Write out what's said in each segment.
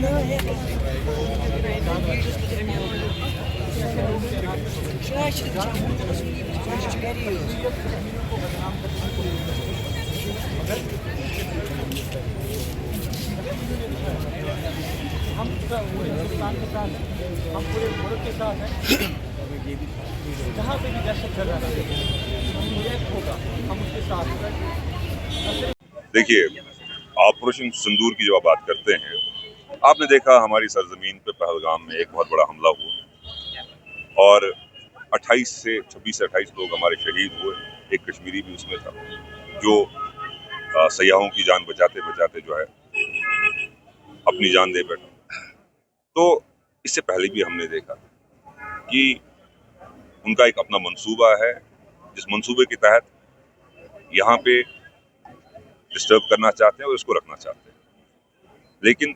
हम हिंदुस्तान के साथ हैं, हम पूरे मुल्क के साथ हैं। जहाँ पे भी दहशत चल रहा है हम रिएक्ट होगा, हम उसके साथ हैं। देखिए, ऑपरेशन सिंदूर की जब आप बात करते हैं, आपने देखा हमारी सरजमीन पे पहलगाम में एक बहुत बड़ा हमला हुआ और 26 से 28 लोग हमारे शहीद हुए। एक कश्मीरी भी उसमें था जो सयाहों की जान बचाते बचाते जो है अपनी जान दे बैठा। तो इससे पहले भी हमने देखा कि उनका एक अपना मंसूबा है, जिस मंसूबे के तहत यहाँ पे डिस्टर्ब करना चाहते हैं और इसको रखना चाहते हैं। लेकिन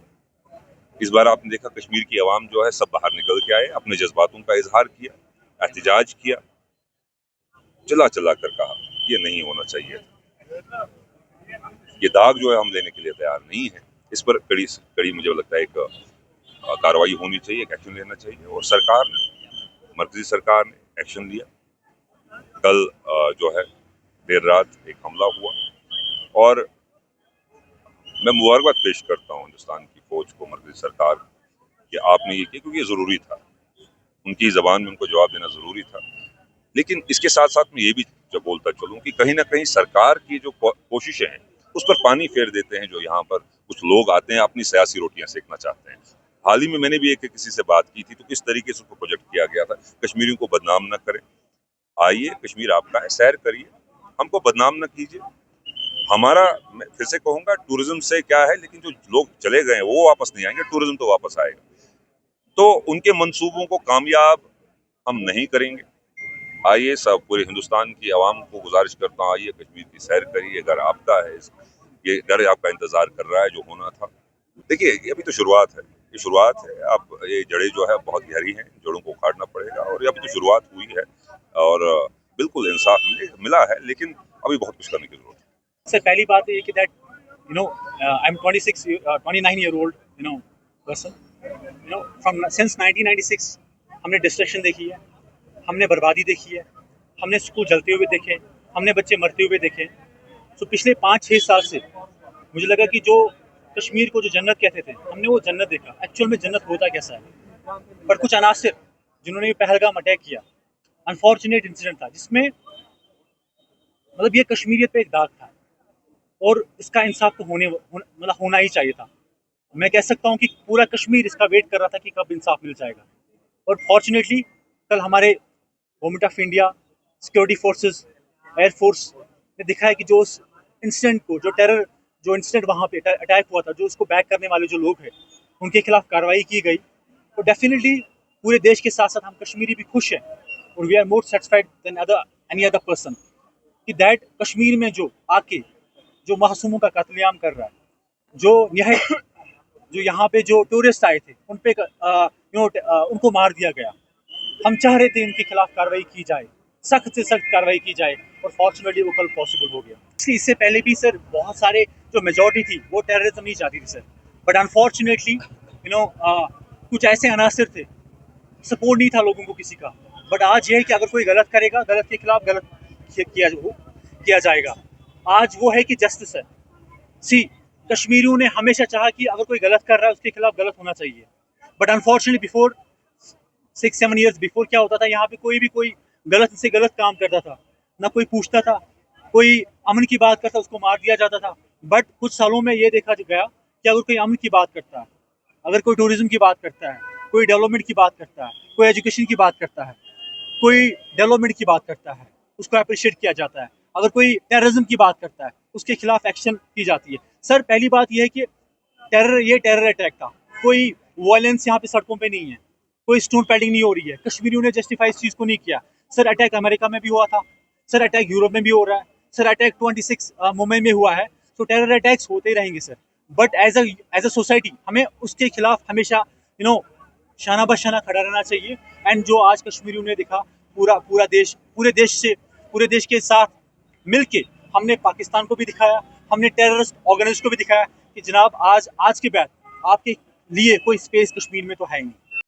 इस बार आपने देखा कश्मीर की आवाम जो है सब बाहर निकल के आए, अपने जज्बातों का इजहार किया, एहतजाज किया, चिल्ला चिल्ला कर कहा ये नहीं होना चाहिए। ये दाग जो है हम लेने के लिए तैयार नहीं है। इस पर कड़ी मुझे लगता है एक कार्रवाई होनी चाहिए, एक एक्शन लेना चाहिए और सरकार ने, मरकजी सरकार ने एक्शन लिया। कल जो है देर रात एक हमला हुआ और मैं मुबारकबाद पेश करता हूँ हिंदुस्तान की फौज को, मरकजी सरकार कि आपने ये किया क्योंकि ये जरूरी था, उनकी जबान में उनको जवाब देना जरूरी था। लेकिन इसके साथ साथ मैं ये भी जब बोलता चलूं कि कहीं ना कहीं सरकार की जो कोशिशें हैं उस पर पानी फेर देते हैं। जो यहाँ पर कुछ लोग आते हैं अपनी सियासी रोटियां सेकना चाहते हैं। हाल ही में मैंने भी किसी से बात की थी तो किस तरीके से उसको प्रोजेक्ट किया गया था, कश्मीरियों को बदनाम न करें, आइए कश्मीर आपका है, सैर करिए, हमको बदनाम न कीजिए। हमारा, मैं फिर से कहूंगा, टूरिज्म से क्या है, लेकिन जो लोग चले गए वो वापस नहीं आएंगे, टूरिज्म तो वापस आएगा। तो उनके मंसूबों को कामयाब हम नहीं करेंगे। आइए सब पूरे हिंदुस्तान की आवाम को गुजारिश करता हूँ, आइए कश्मीर की सैर करिए, घर आपका है, ये घर आपका इंतजार कर रहा है जो होना था। देखिए ये अभी तो शुरुआत है, ये शुरुआत है। आप ये जड़ें जो है बहुत गहरी हैं, जड़ों को उखाड़ना पड़ेगा और ये अभी तो शुरुआत हुई है और बिल्कुल इंसाफ मिला है, लेकिन अभी बहुत कुछ करने की जरूरत है। सर पहली बात है कि that I am 29 year old person, from since 1996 हमने डिस्ट्रक्शन देखी है, हमने बर्बादी देखी है, हमने स्कूल जलते हुए देखे, हमने बच्चे मरते हुए देखे। तो पिछले 5-6 साल से मुझे लगा कि जो कश्मीर को जो जन्नत कहते थे, हमने वो जन्नत देखा। एक्चुअल में जन्नत होता कैसा है। पर कुछ अनासिर जिन्होंने पहलगाम अटैक किया, अनफॉर्चुनेट इंसिडेंट था जिसमें मतलब ये कश्मीरियत पे एक दाग था और इसका इंसाफ तो होना ही चाहिए था। मैं कह सकता हूँ कि पूरा कश्मीर इसका वेट कर रहा था कि कब इंसाफ मिल जाएगा। और फॉर्चुनेटली कल हमारे government of India, security forces, air force ने दिखाया कि जो उस इंसिडेंट को, जो इंसिडेंट वहाँ पे अटैक हुआ था, जो उसको बैक करने वाले जो लोग हैं उनके खिलाफ कार्रवाई की गई। तो डेफिनेटली पूरे देश के साथ साथ हम कश्मीरी भी खुश हैं और we are more satisfied than any other person कि दैट कश्मीर में जो आके जो मासूमों का कत्लेआम कर रहा है, जो यहाँ पे जो टूरिस्ट आए थे उन पे उनको मार दिया गया। हम चाह रहे थे इनके खिलाफ कार्रवाई की जाए, सख्त से सख्त कार्रवाई की जाए और फॉर्चुनेटली वो कल पॉसिबल हो गया। इससे पहले भी सर बहुत सारे जो मेजॉरिटी थी वो टेररिज्म नहीं चाहती थी सर, बट अनफॉर्चुनेटली कुछ ऐसे अनासिर थे, सपोर्ट नहीं था लोगों को किसी का। बट आज ये है कि अगर कोई गलत करेगा, गलत के खिलाफ गलत किया जाएगा। आज वो है कि जस्टिस है। सी, कश्मीरियों ने हमेशा चाहा कि अगर कोई गलत कर रहा है उसके खिलाफ गलत होना चाहिए। But unfortunately before 6-7 years before क्या होता था, यहाँ पे कोई गलत से गलत काम करता था, ना कोई पूछता था, कोई अमन की बात करता उसको मार दिया जाता था। बट कुछ सालों में ये देखा गया कि अगर कोई अमन की बात करता है, अगर कोई टूरिज्म की बात करता है, कोई डेवलपमेंट की बात करता है, कोई एजुकेशन की बात करता है, कोई डेवलपमेंट की बात करता है, उसको अप्रिशिएट किया जाता है। अगर कोई टेररिज्म की बात करता है उसके खिलाफ एक्शन की जाती है। सर पहली बात यह है कि टेरर अटैक था, कोई वायलेंस यहाँ पे सड़कों पे नहीं है, कोई स्टोन पेल्टिंग नहीं हो रही है। कश्मीरियों ने जस्टिफाई इस चीज़ को नहीं किया। सर अटैक अमेरिका में भी हुआ था, सर अटैक यूरोप में भी हो रहा है, सर अटैक 26 मुंबई में हुआ है। तो टेरर अटैक्स होते ही रहेंगे sir, but as a society हमें उसके खिलाफ हमेशा शाना बशाना खड़ा रहना चाहिए। एंड जो आज कश्मीरियों ने देखा, पूरे देश के साथ मिलके हमने पाकिस्तान को भी दिखाया, हमने टेररिस्ट ऑर्गेनाइजेशन को भी दिखाया कि जनाब आज के बाद आपके लिए कोई स्पेस कश्मीर में तो है ही नहीं।